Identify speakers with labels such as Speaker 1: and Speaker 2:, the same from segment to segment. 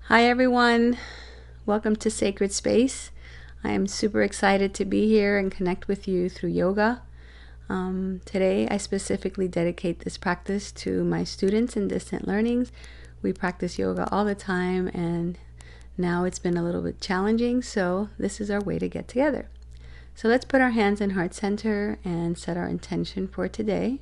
Speaker 1: Hi everyone, welcome to Sacred Space. I am super excited to be here and connect with you through yoga. Today I specifically dedicate this practice to my students in distant learnings. We practice yoga all the time and now it's been a little bit challenging, so this is our way to get together. So let's put our hands in heart center and set our intention for today.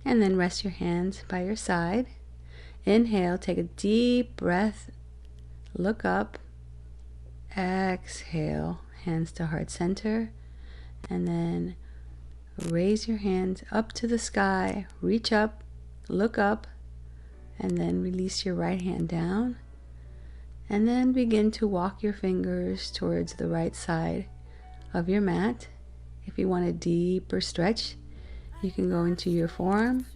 Speaker 1: And then rest your hands by your side. Inhale, take a deep breath, look up. Exhale, hands to heart center. And then raise your hands up to the sky, reach up, look up, and then release your right hand down. And then begin to walk your fingers towards the right side of your mat. If you want a deeper stretch, you can go into your forearm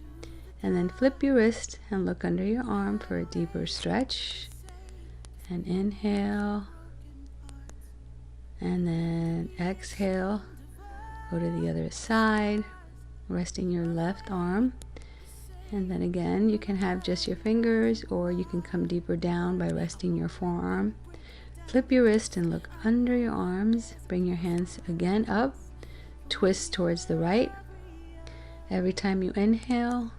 Speaker 1: and then flip your wrist and look under your arm for a deeper stretch. And inhale, and then exhale, go to the other side, resting your left arm. And then again, you can have just your fingers, or you can come deeper down by resting your forearm. Flip your wrist and look under your arms. Bring your hands again up, twist towards the right. Every time you inhale,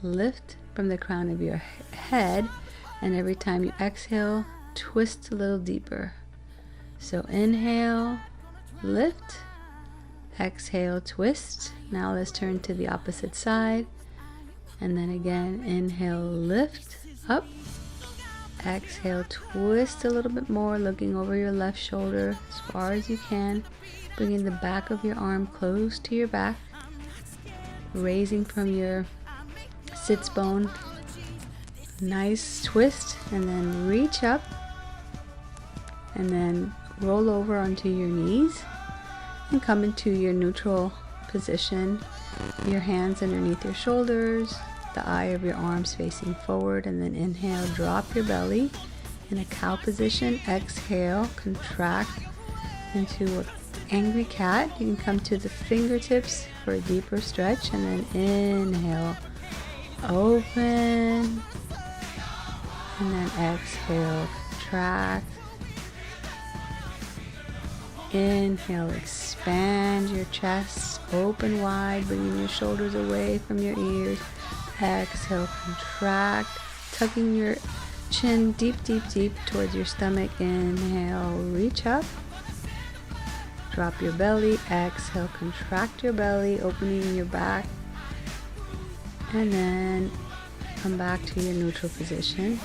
Speaker 1: lift from the crown of your head, and every time you exhale, twist a little deeper. So inhale, lift, exhale, twist. Now let's turn to the opposite side, and then again, inhale, lift, up, exhale, twist a little bit more, looking over your left shoulder as far as you can, bringing the back of your arm close to your back, raising from your sits bone, nice twist, and then reach up, and then roll over onto your knees and come into your neutral position. Your hands underneath your shoulders, the eye of your arms facing forward, and then inhale, drop your belly in a cow position. Exhale, contract into an angry cat. You can come to the fingertips for a deeper stretch, and then inhale, open, and then exhale, contract. Inhale, expand your chest, open wide, bringing your shoulders away from your ears. Exhale, contract, tucking your chin deep, deep, deep towards your stomach. Inhale, reach up, drop your belly. Exhale, contract your belly, opening your back, and then come back to your neutral position.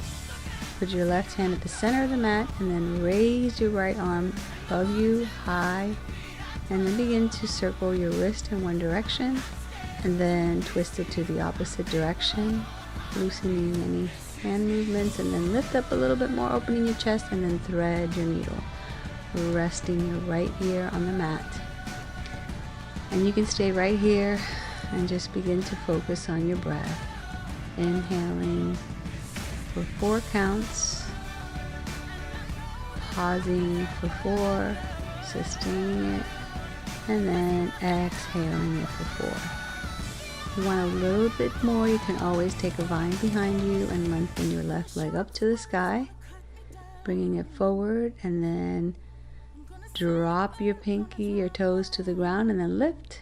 Speaker 1: Put your left hand at the center of the mat, and then raise your right arm above you, high, and then begin to circle your wrist in one direction, and then twist it to the opposite direction, loosening any hand movements, and then lift up a little bit more, opening your chest, and then thread your needle, resting your right ear on the mat. And you can stay right here and just begin to focus on your breath, inhaling for 4 counts, pausing for 4, sustaining it, and then exhaling it for 4. If you want a little bit more, you can always take a vine behind you and lengthen your left leg up to the sky, bringing it forward, and then drop your pinky, your toes to the ground, and then lift,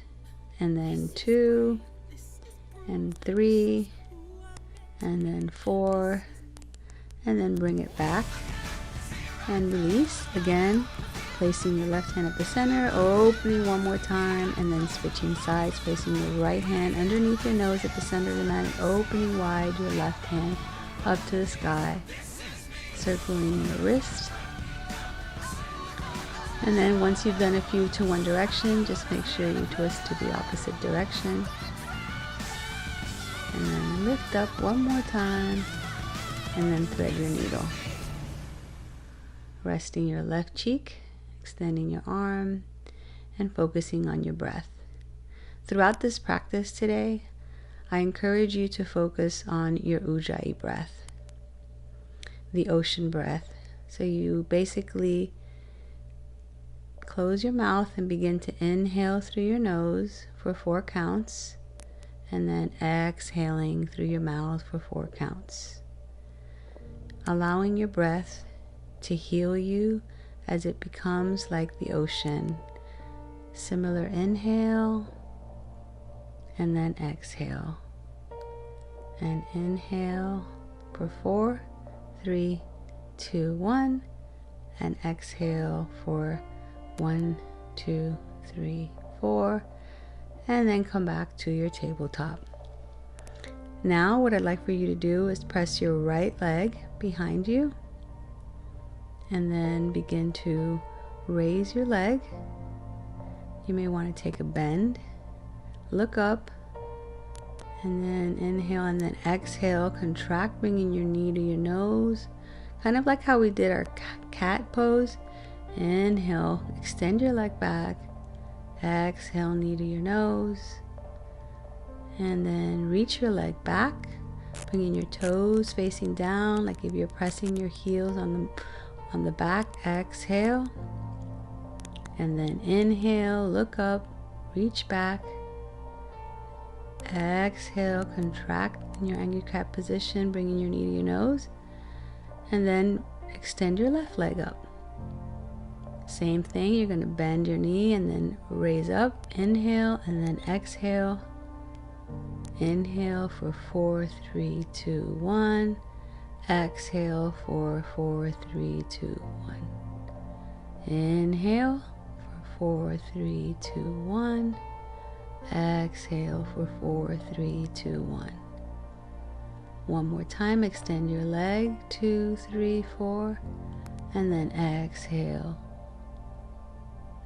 Speaker 1: and then 2, and 3, and then 4, and then bring it back and release. Again, placing your left hand at the center, opening one more time, and then switching sides, placing your right hand underneath your nose at the center of the mat, and opening wide your left hand up to the sky, circling your wrist. And then once you've done a few to one direction, just make sure you twist to the opposite direction, and then lift up one more time, and then thread your needle. Resting your left cheek, extending your arm, and focusing on your breath. Throughout this practice today, I encourage you to focus on your Ujjayi breath, the ocean breath, So you basically close your mouth and begin to inhale through your nose for 4 counts, and then exhaling through your mouth for 4 counts. Allowing your breath to heal you as it becomes like the ocean. Similar inhale, and then exhale. And inhale for 4, 3, 2, 1, and exhale for 1, 2, 3, 4, and then come back to your tabletop. Now what I'd like for you to do is press your right leg behind you, and then begin to raise your leg. You may want to take a bend, look up, and then inhale and then exhale, contract, bringing your knee to your nose, kind of like how we did our cat pose. Inhale, extend your leg back, exhale, knee to your nose, and then reach your leg back, bringing your toes facing down like if you're pressing your heels on the back. Exhale, and then inhale, look up, reach back, exhale, contract in your angry cat position, bringing your knee to your nose, and then extend your left leg up. Same thing, you're going to bend your knee and then raise up, inhale, and then exhale. Inhale for 4, 3, 2, 1. Exhale for 4, 3, 2, 1. Inhale for 4, 3, 2, 1. Exhale for 4, 3, 2, 1. One more time, extend your leg, 2, 3, 4, and then exhale.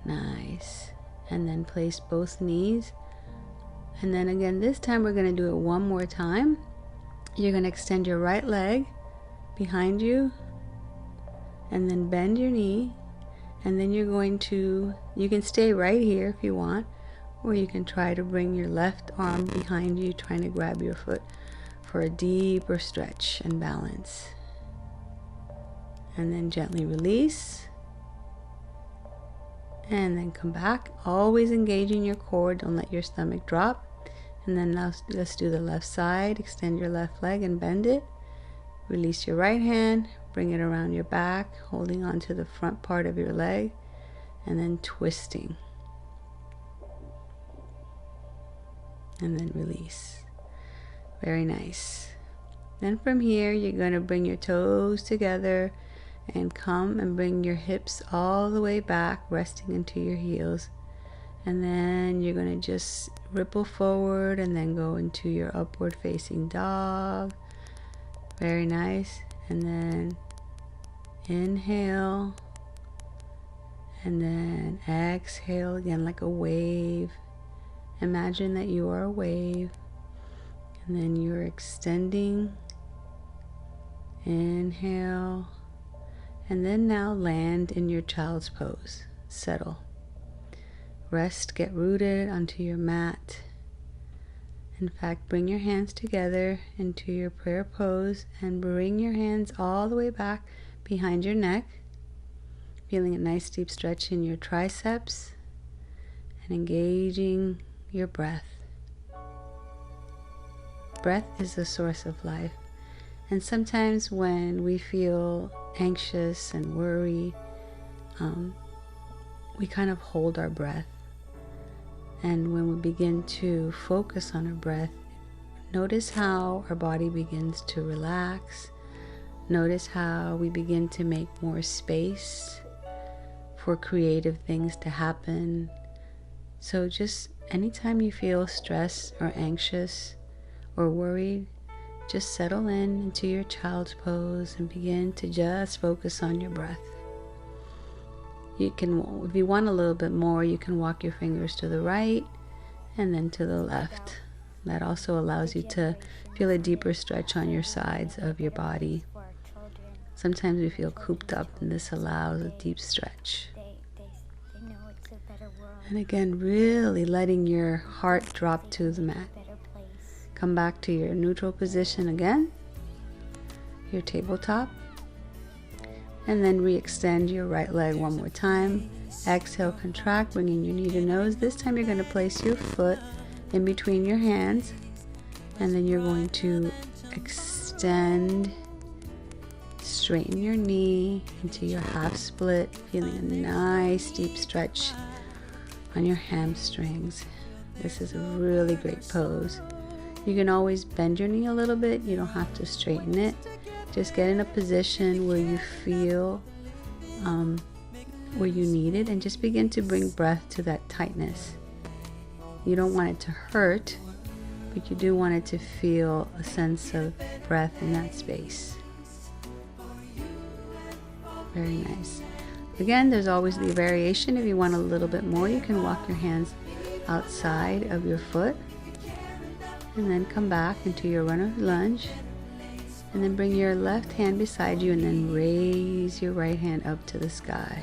Speaker 1: Nice. And then place both knees. And then again, this time we're going to do it one more time. You're going to extend your right leg behind you, and then bend your knee. And then you're going to, you can stay right here if you want, or you can try to bring your left arm behind you, trying to grab your foot for a deeper stretch and balance. And then gently release. And then come back, always engaging your core. Don't let your stomach drop. And then now let's do the left side. Extend your left leg and bend it. Release your right hand, bring it around your back, holding on to the front part of your leg, and then twisting. And then release. Very nice. Then from here, you're going to bring your toes together and come and bring your hips all the way back, resting into your heels. And then you're going to just ripple forward and then go into your upward facing dog. Very nice. And then inhale, and then exhale again like a wave. Imagine that you are a wave, and then you're extending. Inhale, and then now land in your child's pose. Settle. Rest, get rooted onto your mat. In fact, bring your hands together into your prayer pose and bring your hands all the way back behind your neck, feeling a nice deep stretch in your triceps and engaging your breath. Breath is the source of life. And sometimes when we feel anxious and worry, we kind of hold our breath. And when we begin to focus on our breath, notice how our body begins to relax. Notice how we begin to make more space for creative things to happen. So just anytime you feel stressed or anxious or worried, just settle into your child's pose and begin to just focus on your breath. You can, if you want a little bit more, you can walk your fingers to the right and then to the left. That also allows you to feel a deeper stretch on your sides of your body. Sometimes we feel cooped up, and this allows a deep stretch. And again, really letting your heart drop to the mat. Come back to your neutral position again, your tabletop. And then re-extend your right leg one more time. Exhale, contract, bringing your knee to nose. This time you're going to place your foot in between your hands, and then you're going to extend, straighten your knee into your half split, feeling a nice deep stretch on your hamstrings. This is a really great pose. You can always bend your knee a little bit. You don't have to straighten it. Just get in a position where you feel where you need it, and just begin to bring breath to that tightness. You don't want it to hurt, but you do want it to feel a sense of breath in that space. Very nice. Again, there's always the variation. If you want a little bit more, you can walk your hands outside of your foot, and then come back into your runner's lunge, and then bring your left hand beside you, and then raise your right hand up to the sky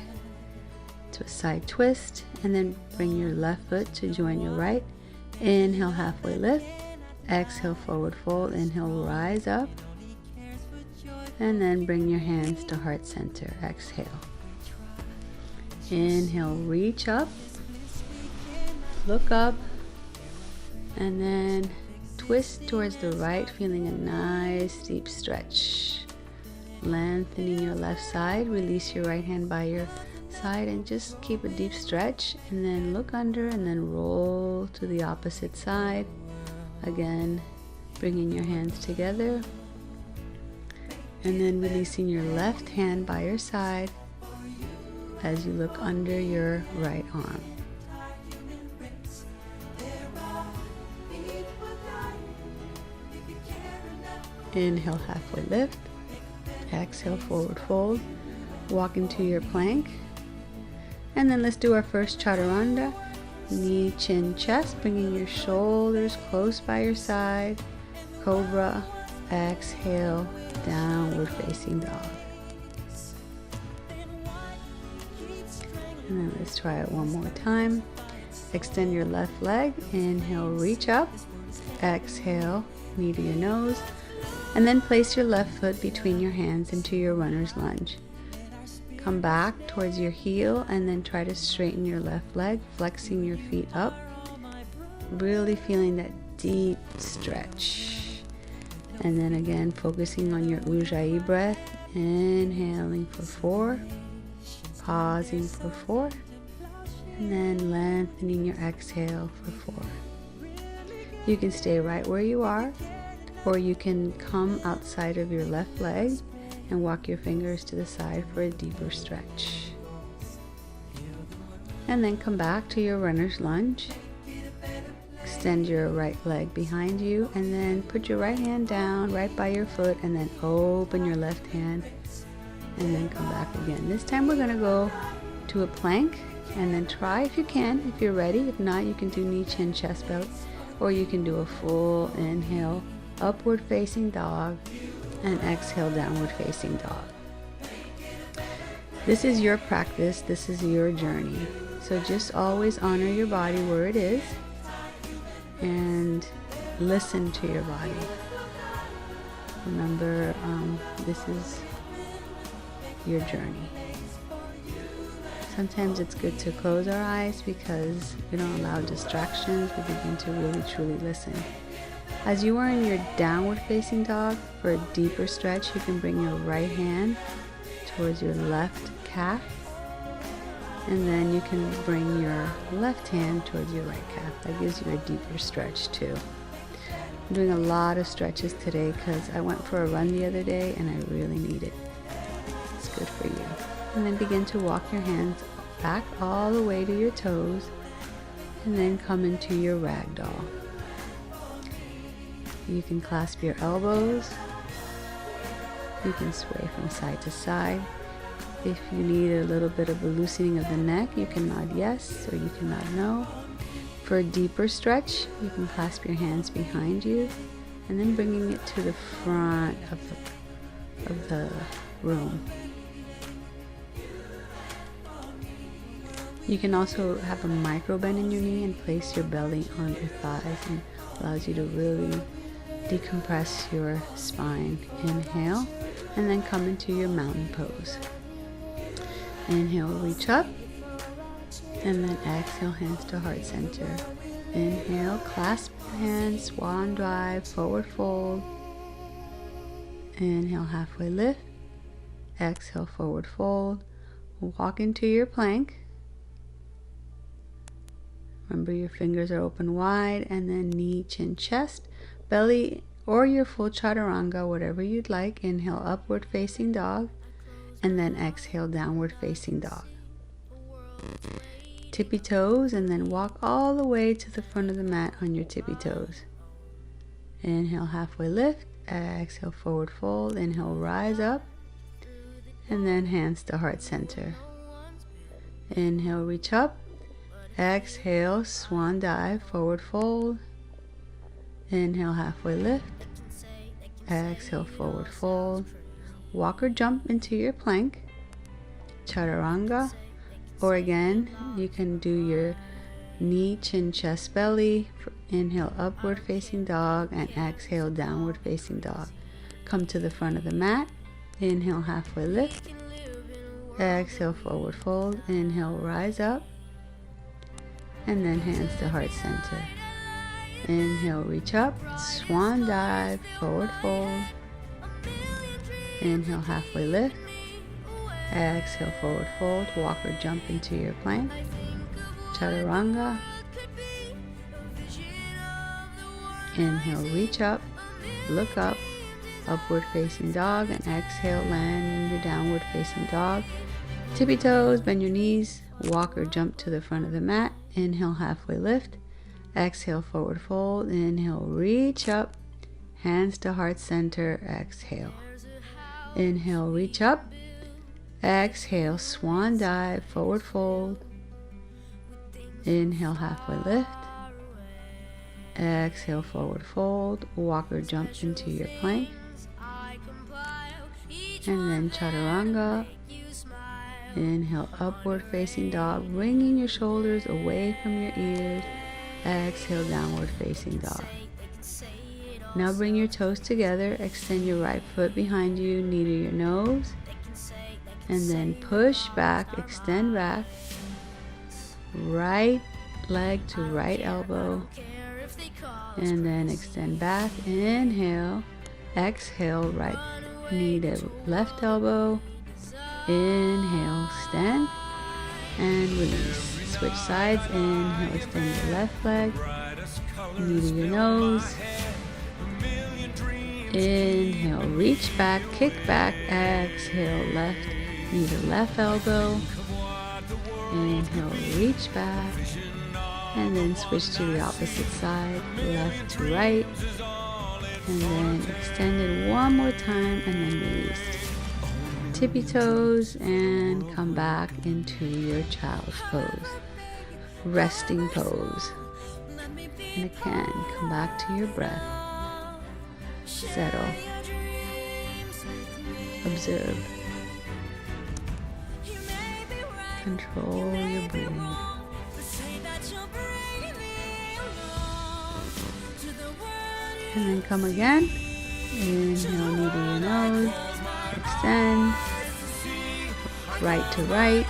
Speaker 1: to a side twist, and then bring your left foot to join your right. Inhale, halfway lift. Exhale, forward fold. Inhale, rise up, and then bring your hands to heart center. Exhale. Inhale, reach up, look up, and then twist towards the right, feeling a nice deep stretch. Lengthening your left side, release your right hand by your side, and just keep a deep stretch, and then look under, and then roll to the opposite side. Again, bringing your hands together, and then releasing your left hand by your side as you look under your right arm. Inhale, halfway lift. Exhale, forward fold. Walk into your plank. And then let's do our first chaturanga. Knee, chin, chest, bringing your shoulders close by your side. Cobra. Exhale, downward facing dog. And then let's try it one more time. Extend your left leg. Inhale, reach up. Exhale, knee to your nose. And then place your left foot between your hands into your runner's lunge. Come back towards your heel, and then try to straighten your left leg, flexing your feet up. Really feeling that deep stretch. And then again, focusing on your Ujjayi breath. Inhaling for 4. Pausing for 4. And then lengthening your exhale for 4. You can stay right where you are, or you can come outside of your left leg and walk your fingers to the side for a deeper stretch. And then come back to your runner's lunge. Extend your right leg behind you, and then put your right hand down right by your foot, and then open your left hand, and then come back again. This time we're going to go to a plank, and then try if you can, if you're ready. If not, you can do knee, chin, chest belt, or you can do a full inhale, upward facing dog, and exhale, downward facing dog. This is your practice. This is your journey. So just always honor your body where it is, and listen to your body. Remember, this is your journey. Sometimes it's good to close our eyes because we don't allow distractions. We begin to really truly listen. As you are in your downward facing dog, for a deeper stretch, you can bring your right hand towards your left calf, and then you can bring your left hand towards your right calf. That gives you a deeper stretch too. I'm doing a lot of stretches today because I went for a run the other day and I really need it. It's good for you. And then begin to walk your hands back all the way to your toes, and then come into your ragdoll. You can clasp your elbows. You can sway from side to side. If you need a little bit of a loosening of the neck, you can nod yes, or you can nod no. For a deeper stretch, you can clasp your hands behind you, and then bringing it to the front of the room. You can also have a micro bend in your knee and place your belly on your thighs, and allows you to really decompress your spine. Inhale, and then come into your mountain pose. Inhale, reach up. And then exhale, hands to heart center. Inhale, clasp hands, swan dive, forward fold. Inhale, halfway lift. Exhale, forward fold. Walk into your plank. Remember your fingers are open wide, and then knee, chin, chest, belly, or your full chaturanga, whatever you'd like. Inhale, upward facing dog, and then exhale, downward facing dog. Tippy toes, and then walk all the way to the front of the mat on your tippy toes. Inhale, halfway lift. Exhale, forward fold. Inhale, rise up, and then hands to heart center. Inhale, reach up. Exhale, swan dive, forward fold. Inhale, halfway lift. Exhale, forward fold. Walk or jump into your plank, chaturanga, or again, you can do your knee, chin, chest, belly. Inhale, upward facing dog, and exhale, downward facing dog. Come to the front of the mat. Inhale, halfway lift. Exhale, forward fold. Inhale, rise up, and then hands to heart center. Inhale, reach up, swan dive, forward fold. Inhale, halfway lift. Exhale, forward fold. Walk or jump into your plank, chaturanga. Inhale, reach up, look up, upward facing dog, and exhale, land in your downward facing dog. Tippy toes, bend your knees, walk or jump to the front of the mat. Inhale, halfway lift. Exhale, forward fold. Inhale, reach up, hands to heart center. Exhale. Inhale, reach up. Exhale, swan dive, forward fold. Inhale, halfway lift. Exhale, forward fold. Walk or jump into your plank. And then chaturanga. Inhale, upward facing dog, bringing your shoulders away from your ears. Exhale, downward facing dog. Now bring your toes together. Extend your right foot behind you, knee to your nose. And then push back, extend back. Right leg to right elbow. And then extend back. Inhale. Exhale, right knee to left elbow. Inhale, extend, and release. Switch sides. Inhale, extend your left leg, knee to your nose. Inhale, reach back, kick back. Exhale, left knee to left elbow. Inhale, reach back, and then switch to the opposite side, left to right, and then extend it one more time, and then release. Tippy toes, and come back into your child's pose, resting pose. And again, come back to your breath. Settle. Observe. Control your breathing. And then come again. Inhale, knee to your nose. Extend. Right to right.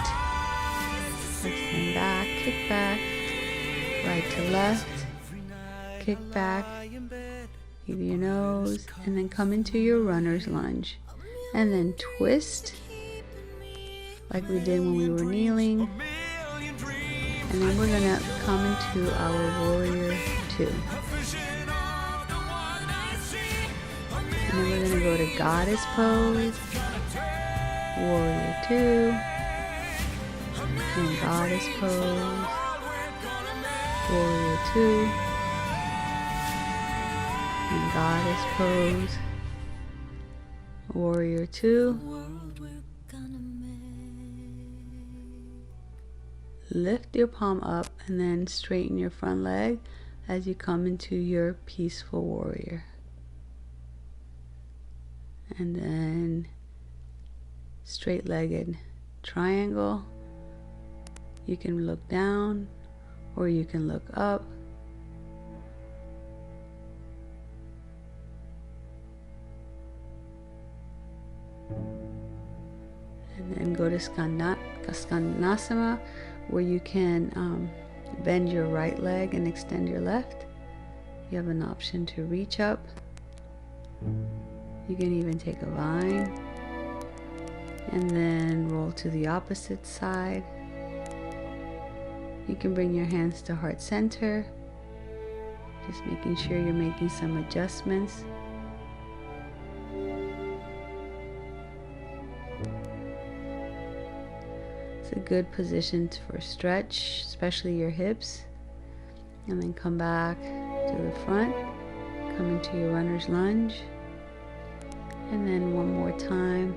Speaker 1: Extend back, kick back. Right to left. Kick back. Knee to your nose. And then come into your runner's lunge. And then twist like we did when we were kneeling. And then we're going to come into our warrior 2. And then we're going to go to goddess pose, warrior 2, and goddess pose, warrior 2, and goddess pose, warrior 2. Lift your palm up and then straighten your front leg as you come into your peaceful warrior. And then straight-legged triangle. You can look down or you can look up. And then go to Skandasana, where you can bend your right leg and extend your left. You have an option to reach up. You can even take a vine and then roll to the opposite side. You can bring your hands to heart center, just making sure you're making some adjustments. It's a good position for stretch, especially your hips. And then come back to the front, come into your runner's lunge. And then one more time,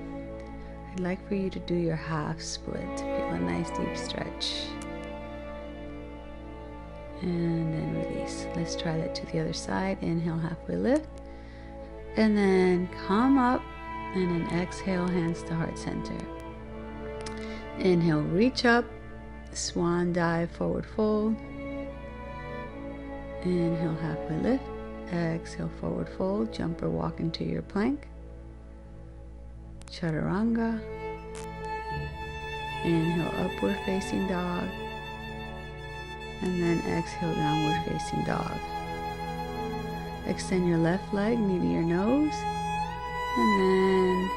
Speaker 1: I'd like for you to do your half split to feel a nice deep stretch. And then release. Let's try that to the other side. Inhale, halfway lift. And then come up, and then exhale, hands to heart center. Inhale, reach up, swan dive, forward fold. Inhale, halfway lift. Exhale, forward fold, jumper walk into your plank. Chaturanga. Inhale, upward facing dog. And then exhale, downward facing dog. Extend your left leg, knee to your nose. And then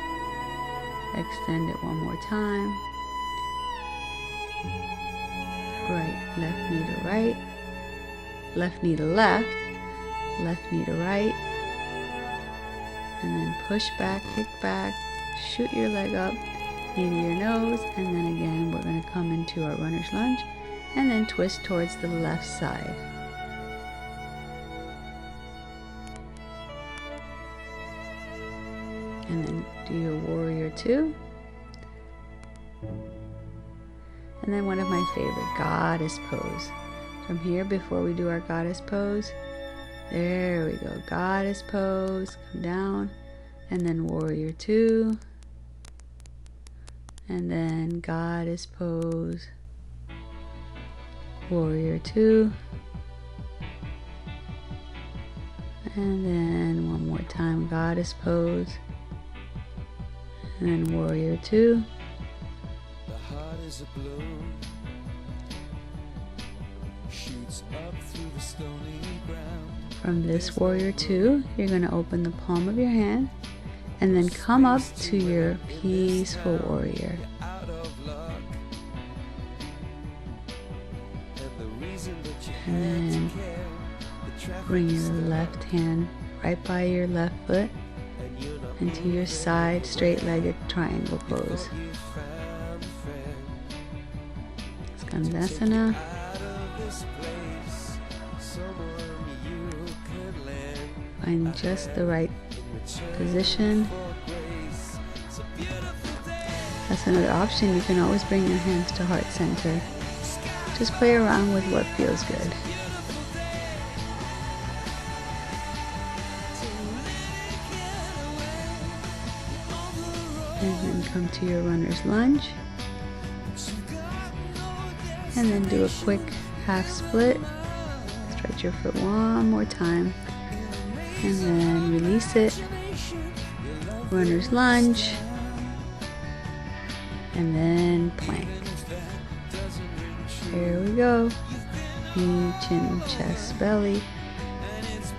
Speaker 1: extend it one more time. Right, left knee to right. Left knee to left. Left knee to right. And then push back, kick back, shoot your leg up, knee to your nose. And then again, we're going to come into our runner's lunge. And then twist towards the left side. And then do your warrior two. And then one of my favorite, goddess pose. From here, before we do our goddess pose, there we go, goddess pose, come down, and then warrior two, and then goddess pose, warrior two, and then one more time, goddess pose, and then warrior two.
Speaker 2: The heart is a bloom, shoots up through the stony ground.
Speaker 1: From this warrior two, you're going to open the palm of your hand and then come up to your peaceful warrior. And then bring your left hand right by your left foot into your side straight-legged triangle pose. Skandasana. Find just the right position. That's another option. You can always bring your hands to heart center. Just play around with what feels good. And then come to your runner's lunge. And then do a quick half split. Stretch your foot one more time. And then release it. Runner's lunge. And then plank. Here we go. Knee, chin, chest, belly.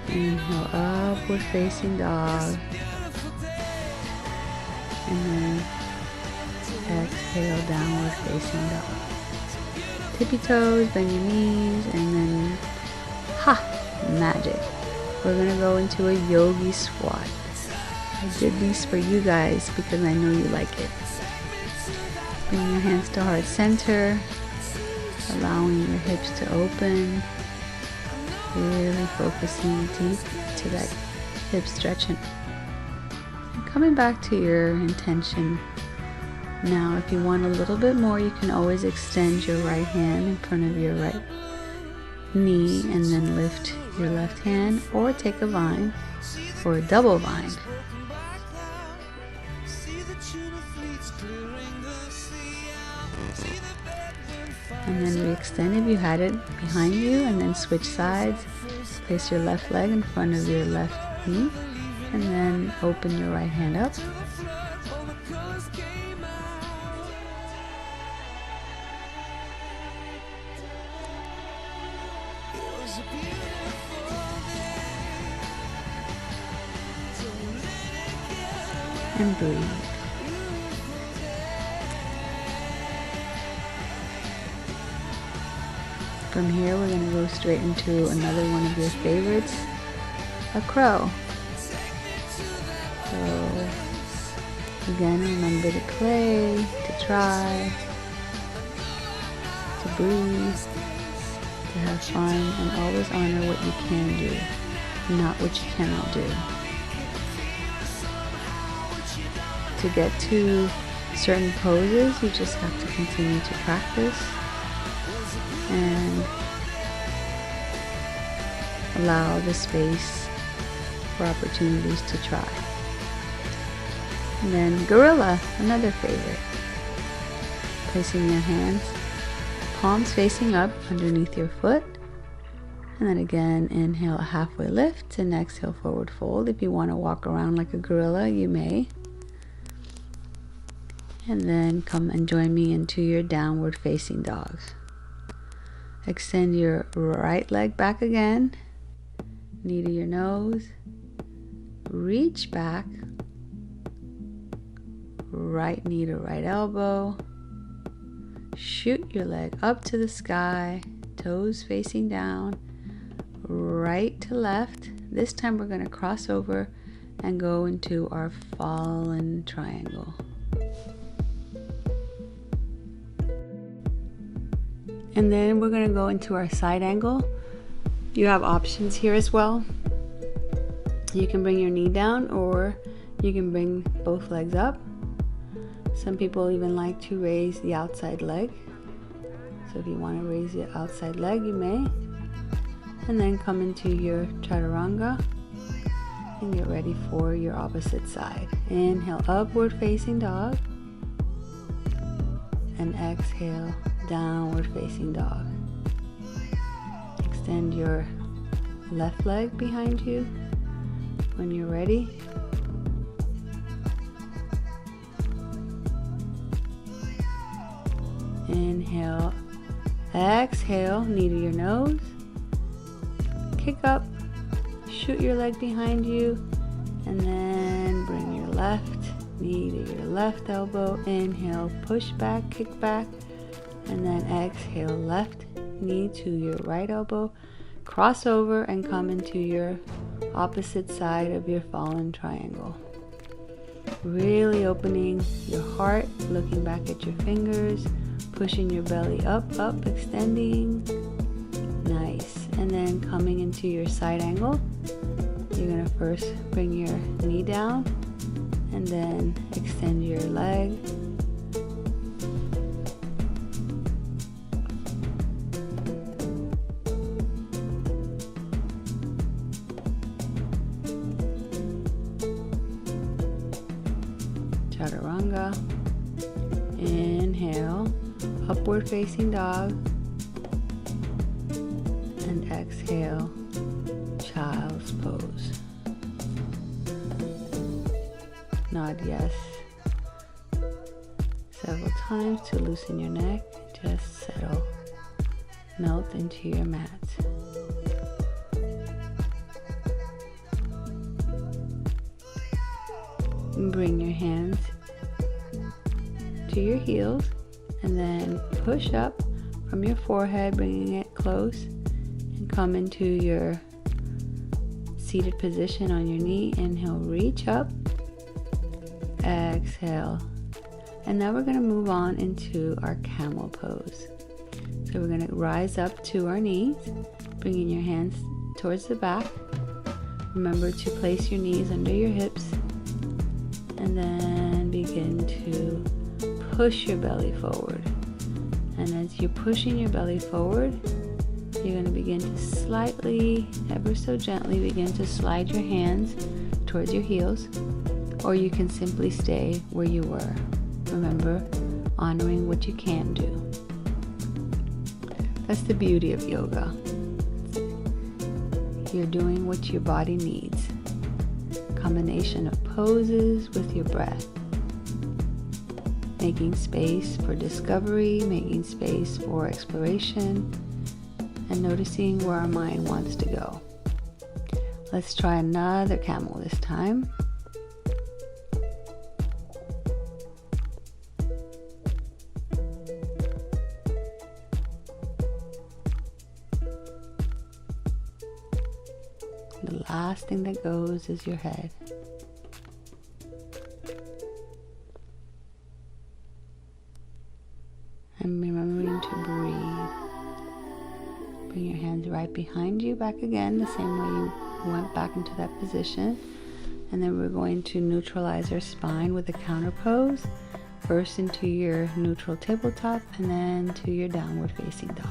Speaker 1: Inhale, upward facing dog. And then exhale, downward facing dog. Tippy toes, bend your knees, and then, magic. We're gonna go into a yogi squat. I did these for you guys because I know you like it. Bring your hands to heart center, allowing your hips to open, really focusing deep to that hip stretching. And coming back to your intention. Now, if you want a little bit more, you can always extend your right hand in front of your right knee and then lift your left hand, or take a vine or a double vine. And then re-extend if you had it behind you, and then switch sides. Place your left leg in front of your left knee, and then open your right hand up. And breathe. From here, we're going to go straight into another one of your favorites, a crow. So, again, remember to play, to try, to breathe, to have fun, and always honor what you can do, not what you cannot do. To get to certain poses, you just have to continue to practice and allow the space for opportunities to try. And then gorilla, another favorite. Placing your hands, palms facing up underneath your foot. And then again, inhale a halfway lift and exhale forward fold. If you want to walk around like a gorilla, you may. And then come and join me into your downward facing dogs. Extend your right leg back again, knee to your nose, reach back, right knee to right elbow, shoot your leg up to the sky, toes facing down, right to left. This time we're going to cross over and go into our fallen triangle. And then we're going to go into our side angle. You have options here as well. You can bring your knee down or you can bring both legs up. Some people even like to raise the outside leg. So if you want to raise the outside leg, you may. And then come into your chaturanga and get ready for your opposite side. Inhale, upward facing dog. And exhale, downward facing dog. Extend your left leg behind you when you're ready. Inhale, exhale, knee to your nose. Kick up, shoot your leg behind you, and then bring your left knee to your left elbow. Inhale, push back, kick back. And then exhale, left knee to your right elbow, cross over and come into your opposite side of your fallen triangle. Really opening your heart, looking back at your fingers, pushing your belly up, up, extending. Nice. And then coming into your side angle, you're going to first bring your knee down and then extend your leg. Chaturanga. Inhale, upward facing dog. And exhale, child's pose. Nod yes several times to loosen your neck. Just settle, melt into your mat. Bring your hands to your heels and then push up from your forehead, bringing it close, and come into your seated position on your knee. Inhale, reach up, exhale, and now we're going to move on into our camel pose. So we're going to rise up to our knees, bringing your hands towards the back. Remember to place your knees under your hips, and then begin to push your belly forward. And as you're pushing your belly forward, you're going to begin to slightly, ever so gently, begin to slide your hands towards your heels, or you can simply stay where you were. Remember, honoring what you can do. That's the beauty of yoga. You're doing what your body needs. Combination of poses with your breath. Making space for discovery, making space for exploration, and noticing where our mind wants to go. Let's try another camel this time. The last thing that goes is your head. And remembering to breathe. Bring your hands right behind you, back again, the same way you went back into that position. And then we're going to neutralize our spine with a counter pose. First into your neutral tabletop and then to your downward facing dog.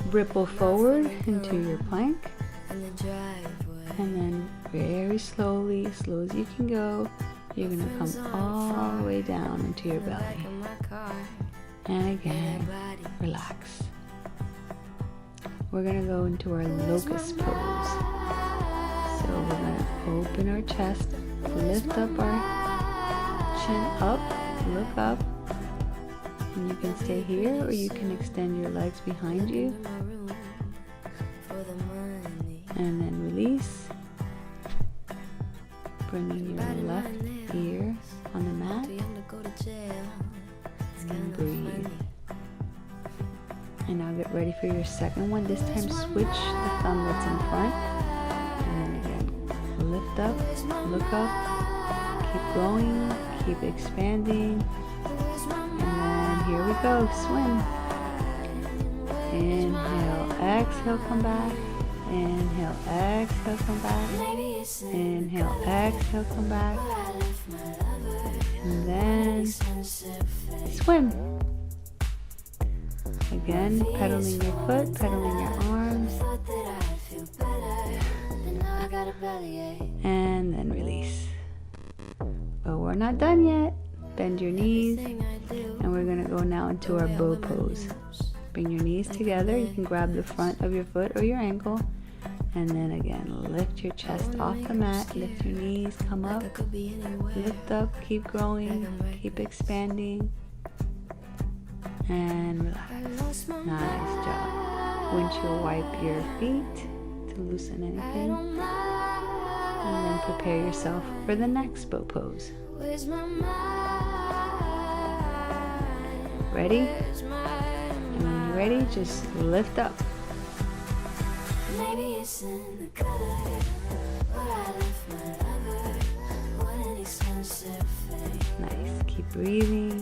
Speaker 1: Ripple forward into your plank. And then very slowly, as slow as you can go, you're going to come all the way down into your belly. And again, relax. We're going to go into our locust pose. So we're going to open our chest, lift up our chin up, look up. And you can stay here or you can extend your legs behind you. And then release. Bringing your left ear on the mat. And breathe. And now get ready for your second one. This time switch the thumb that's in front. And then again, lift up, look up, keep going, keep expanding. And then here we go, swim. Inhale, exhale, come back. Inhale, exhale, come back. Inhale, exhale, come back. And then swim. Again, pedaling your foot, pedaling your arms. And then release. But we're not done yet. Bend your knees. And we're going to go now into our bow pose. Bring your knees together. You can grab the front of your foot or your ankle. And then again, lift your chest off the mat. Lift your knees, come up. Lift up, keep growing, keep expanding. And relax. Nice job. Windshield wipe your feet to loosen anything. And then prepare yourself for the next bow pose. Ready? And when you're ready, just lift up. Maybe it's in the color where I left my lover. What an expensive thing. Nice. Keep breathing.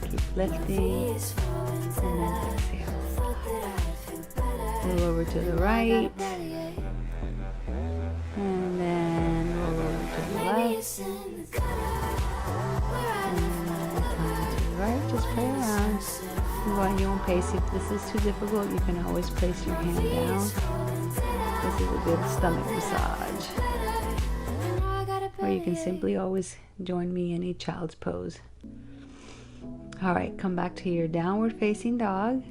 Speaker 1: Keep lifting. And then exhale. Roll over to the right. And then roll over to the left. And then one time to the right. Just play around. You go at your own pace. If this is too difficult, you can always place your hand down. This is a good stomach massage. Or you can simply always join me in a child's pose. Alright, come back to your downward facing dog.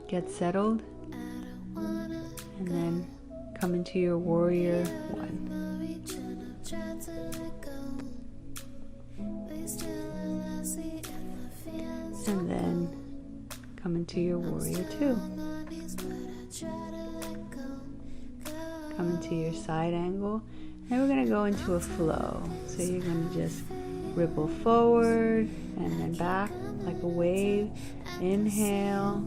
Speaker 1: Get settled. And then come into your warrior one. And then come into your warrior two. Come into your side angle. And we're going to go into a flow. So you're going to just ripple forward and then back like a wave. Inhale.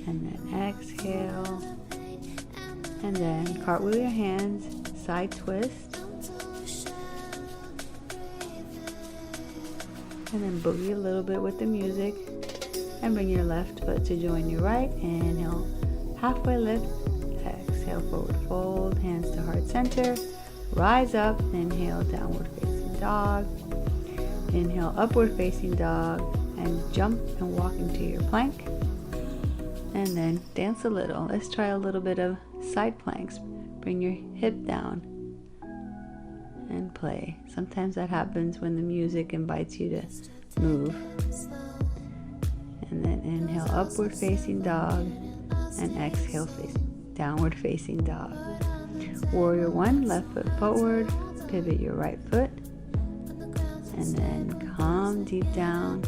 Speaker 1: And then exhale. And then cartwheel your hands. Side twist. And then boogie a little bit with the music. And bring your left foot to join your right. Inhale. Halfway lift. Exhale, forward fold, hands to heart center. Rise up, inhale, downward facing dog. Inhale, upward facing dog. And jump and walk into your plank. And then dance a little. Let's try a little bit of side planks. Bring your hip down and play. Sometimes that happens when the music invites you to move. And then inhale, upward facing dog. And exhale, downward facing dog. Warrior one, left foot forward, pivot your right foot, and then come deep down,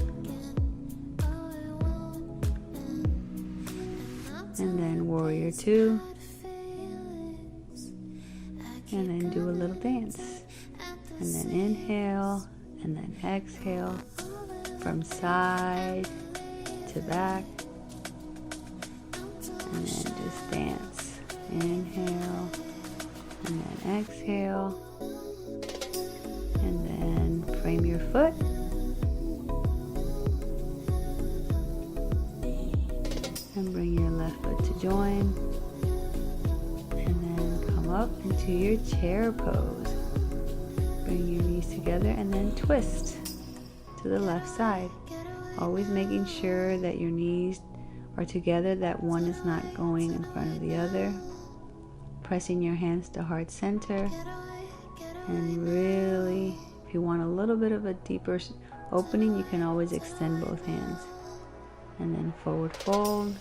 Speaker 1: and then warrior two, and then do a little dance, and then inhale and then exhale from side to back, and then just dance. Inhale and then exhale, and then frame your foot, and bring your left foot to join, and then come up into your chair pose. Bring your knees together and then twist to the left side, always making sure that your knees are together, that one is not going in front of the other. Pressing your hands to heart center, and really, if you want a little bit of a deeper opening, you can always extend both hands. And then forward fold.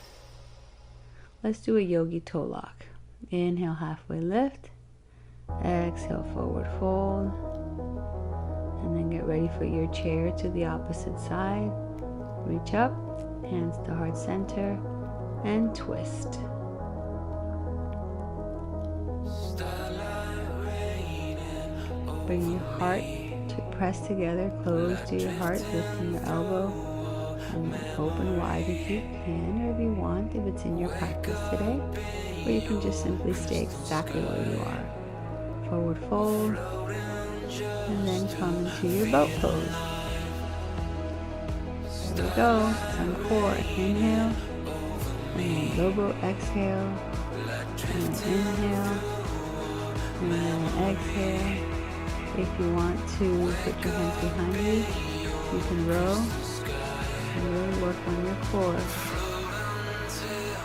Speaker 1: Let's do a yogi toe lock. Inhale, halfway lift. Exhale, forward fold. And then get ready for your chair to the opposite side. Reach up, hands to heart center, and twist. Bring your heart to press together, close to your heart, lifting your elbow, and then open wide if you can, or if you want, if it's in your practice today, or you can just simply stay exactly where you are. Forward fold, and then come into your boat pose. There we go, some core, inhale, and then low boat, exhale, and then inhale, and then exhale. If you want to put your hands behind you, you can row and really work on your core.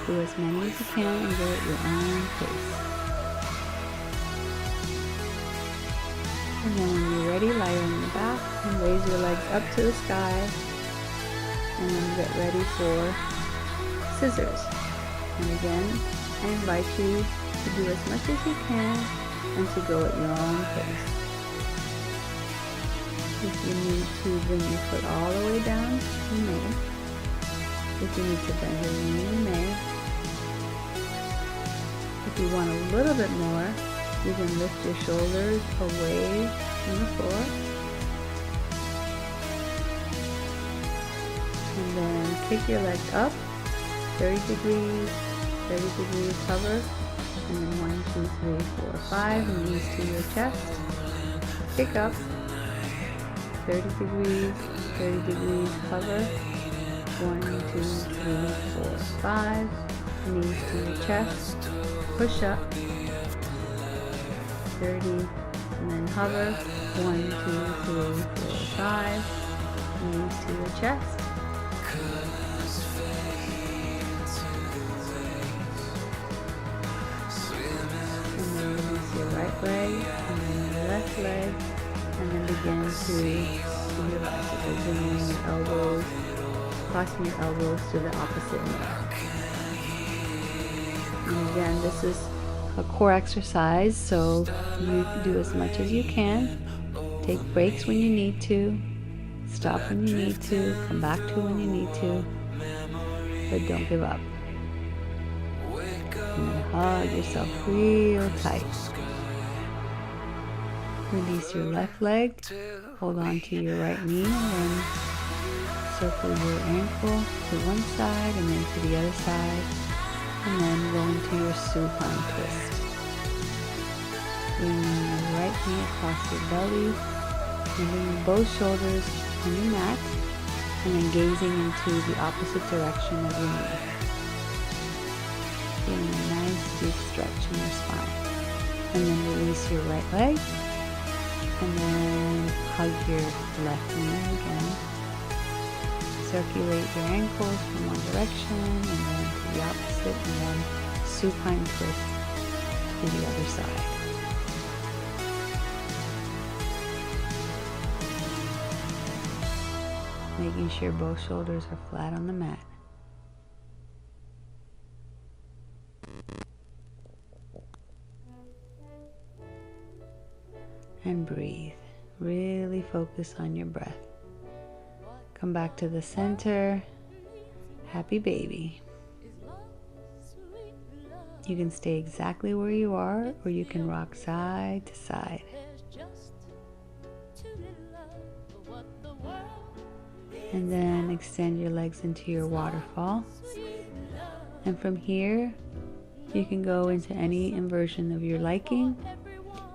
Speaker 1: Do as many as you can and go at your own pace. And then when you're ready, lie on your back and raise your legs up to the sky. And then get ready for scissors. And again, I invite you to do as much as you can and to go at your own pace. If you need to bring your foot all the way down, you may. If you need to bend your knee, you may. If you want a little bit more, you can lift your shoulders away from the floor. And then kick your legs up, 30 degrees, hover. And then 1, 2, 3, 4, 5, knees to your chest. Kick up. 30 degrees, hover, 1, 2, 3, 4, 5, knees to your chest, push up, 30, and then hover, 1, 2, 3, 4, 5, knees to your chest, and then release your right leg, and then your left leg, and then begin to do your bicycle, bringing your elbows, crossing your elbows to the opposite knee. And again, this is a core exercise, so you do as much as you can. Take breaks when you need to, stop when you need to, come back to when you need to, but don't give up. And then hug yourself real tight. Release your left leg, hold on to your right knee, and then circle your ankle to one side and then to the other side, and then go into your supine twist. Bring your right knee across your belly, and bring both shoulders on your mat, and then gazing into the opposite direction of your knee. Feeling a nice deep stretch in your spine. And then release your right leg, and then hug your left knee again. Circulate your ankles from one direction and then to the opposite, and then supine twist to the other side. Making sure both shoulders are flat on the mat. And breathe. Really focus on your breath. Come back to the center. Happy baby. You can stay exactly where you are, or you can rock side to side. And then extend your legs into your waterfall. And from here, you can go into any inversion of your liking.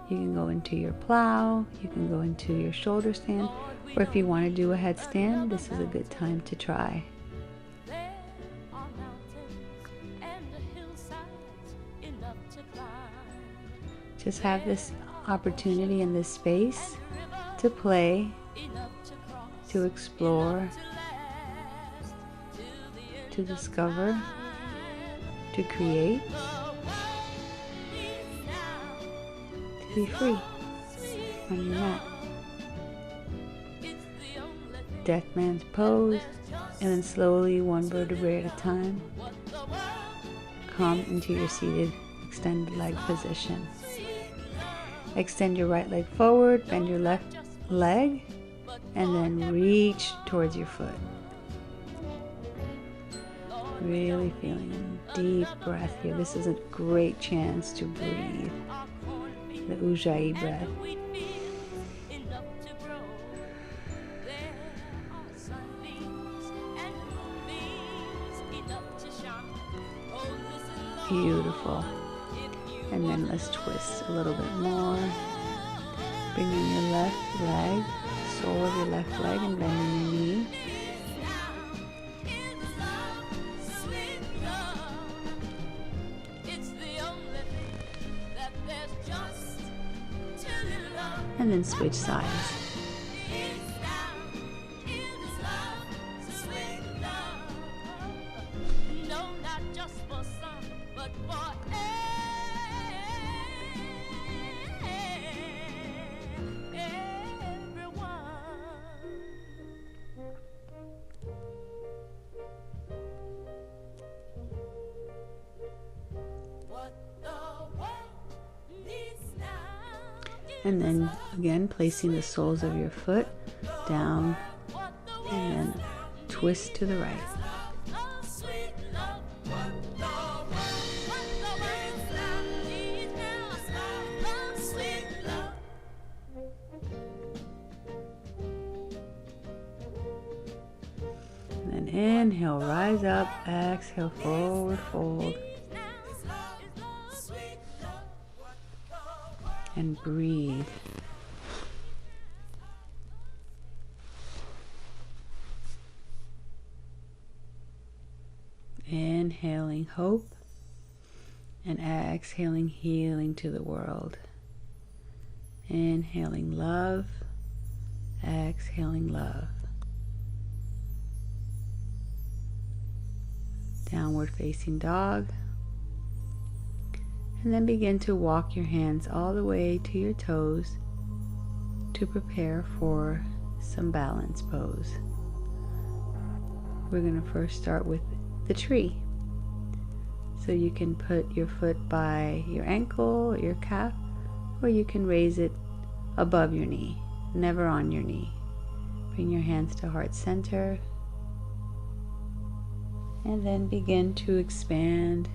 Speaker 1: You can go into your plow, you can go into your shoulder stand, or if you want to do a headstand, this is a good time to try. Just have this opportunity in this space to play, to explore, to discover, to create, to be free on your mat. Death man's pose, and then slowly, one vertebrae at a time, come into your seated extended leg position. Extend your right leg forward, bend your left leg, and then reach towards your foot. Really feeling a deep breath here. This is a great chance to breathe. The Ujjayi breath. Beautiful. And then let's twist a little bit more. Bringing your left leg, sole of your left leg, and bending your knee. And then switch sides. And then again, placing the soles of your foot down and then twist to the right. And then inhale, rise up, exhale, forward fold. And breathe. Inhaling hope and exhaling healing to the world. Inhaling love, exhaling love. Downward facing dog. And then begin to walk your hands all the way to your toes to prepare for some balance pose. We're going to first start with the tree. So you can put your foot by your ankle or your calf, or you can raise it above your knee, never on your knee. Bring your hands to heart center. And then begin to expand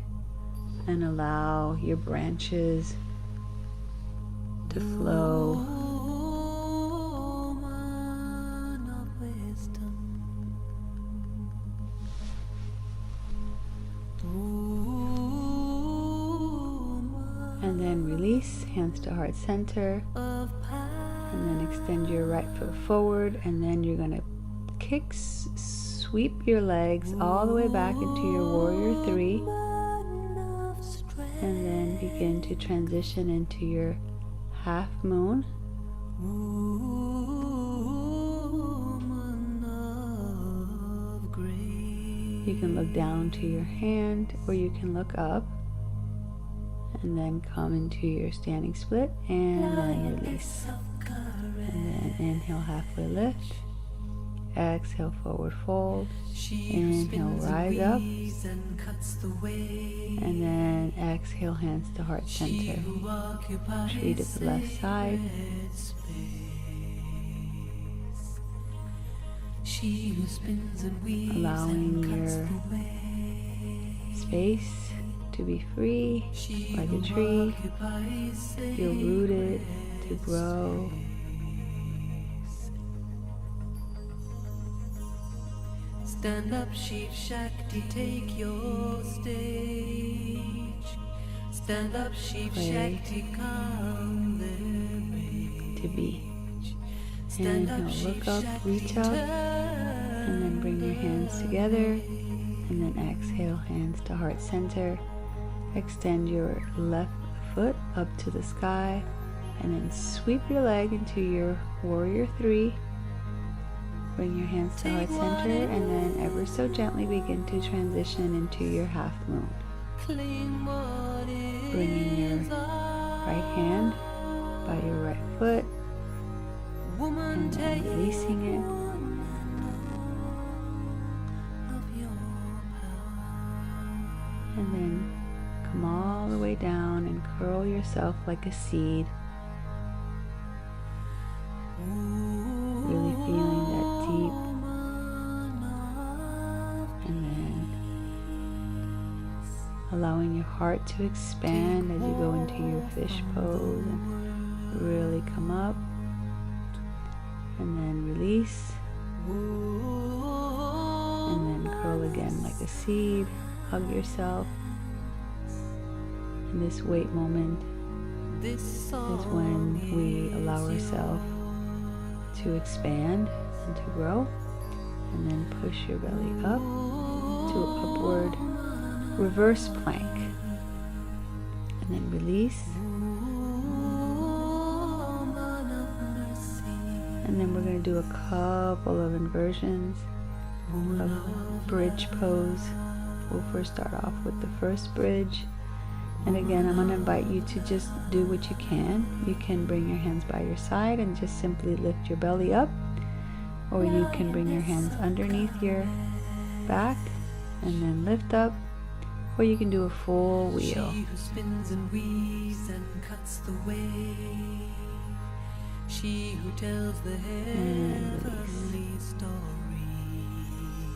Speaker 1: and allow your branches to flow. And then release, hands to heart center. And then extend your right foot forward, and then you're going to sweep your legs all the way back into your warrior three. And then begin to transition into your half moon. You can look down to your hand, or you can look up. And then come into your standing split, and then release. And then inhale, halfway lift. Exhale, forward fold. Inhale, rise up. And then exhale, hands to heart center. Tree to the left side. allowing your space to be free like a tree. Feel rooted to grow.
Speaker 2: Stand up, Shiv Shakti, take your stage. Stand up, Shiv Shakti, calm their rage.
Speaker 1: To be. Inhale, look up, reach up, and then bring your hands together, and then exhale, hands to heart center. Extend your left foot up to the sky, and then sweep your leg into your warrior three. Bring your hands to heart center, and then ever so gently begin to transition into your half moon. Bringing your right hand by your right foot, and then releasing it. And then come all the way down and curl yourself like a seed. Really feeling that deep. And then allowing your heart to expand as you go into your fish pose and really come up. And then release. And then curl again like a seed. Hug yourself. In this wait moment is when we allow ourselves to expand and to grow. And then push your belly up to upward reverse plank. And then release. And then we're going to do a couple of inversions of bridge pose. We'll first start off with the first bridge. And again, I'm going to invite you to just do what you can. You can bring your hands by your side and just simply lift your belly up. Or you can bring your hands underneath your back and then lift up. Or you can do a full wheel.
Speaker 2: She who spins and weaves and cuts the way. She who tells the heavenly story.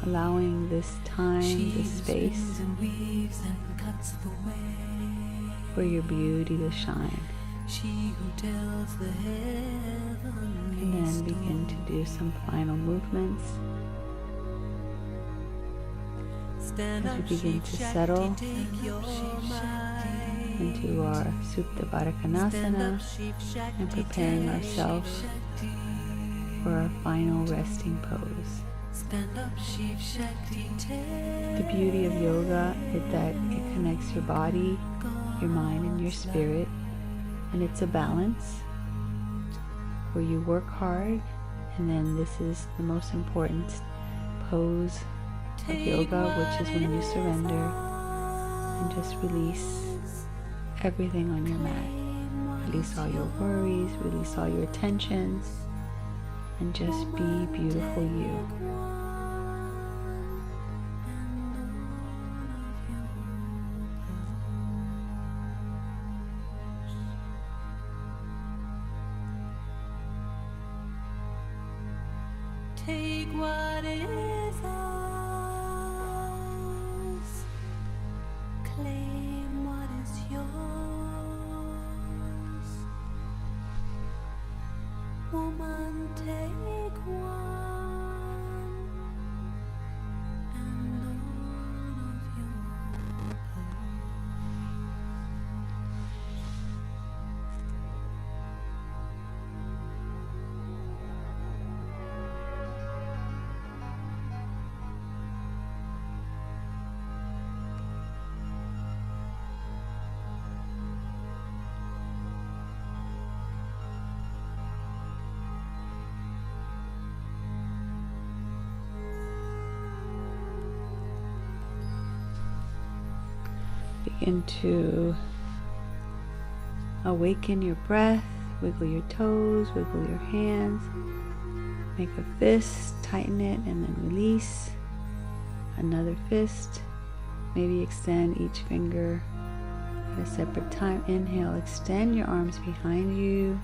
Speaker 1: Allowing this time, this space
Speaker 2: and weaves and cuts the way.
Speaker 1: For your beauty to shine.
Speaker 2: She who tells the heavenly
Speaker 1: And then begin to do some final movements.
Speaker 2: Stand
Speaker 1: as we
Speaker 2: up,
Speaker 1: begin
Speaker 2: Shiv
Speaker 1: to
Speaker 2: Shakti,
Speaker 1: settle
Speaker 2: take your mind.
Speaker 1: into our Supta Baddha Konasana and preparing ourselves for our final resting pose.
Speaker 2: Stand up, Shiv Shakti,
Speaker 1: The beauty of yoga is that it connects your body, your mind, and your spirit, and it's a balance where you work hard, and then this is the most important pose of yoga, which is when you surrender and just release everything on your mat. Release all your worries, release all your tensions, and just be beautiful you.
Speaker 2: take what is ours, claim what is yours. Woman, take one and all of your
Speaker 1: Begin to awaken your breath, wiggle your toes, wiggle your hands, make a fist, tighten it, and then release. Another fist, maybe extend each finger at a separate time. Inhale, extend your arms behind you,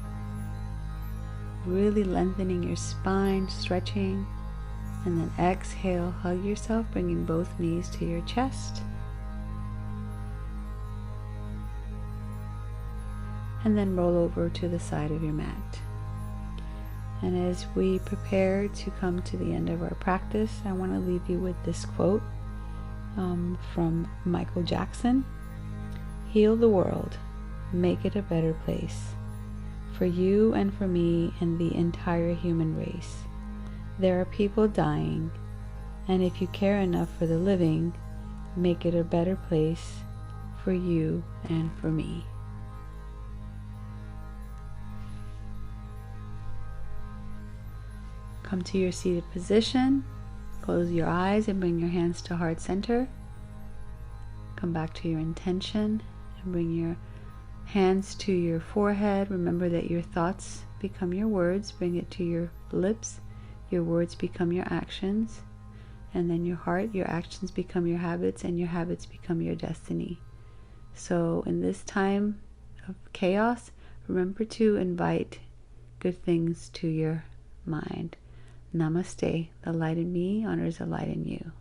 Speaker 1: really lengthening your spine, stretching, And then exhale, hug yourself, bringing both knees to your chest. And then roll over to the side of your mat. And as we prepare to come to the end of our practice, I want to leave you with this quote from Michael Jackson. Heal the world, make it a better place, for you and for me and the entire human race. There are people dying, and if you care enough for the living, make it a better place for you and for me. Come to your seated position. Close your eyes and bring your hands to heart center. Come back to your intention and bring your hands to your forehead. Remember that your thoughts become your words. Bring it to your lips. Your words become your actions. And then your heart, your actions become your habits, and your habits become your destiny. So in this time of chaos, remember to invite good things to your mind. Namaste. The light in me honors the light in you.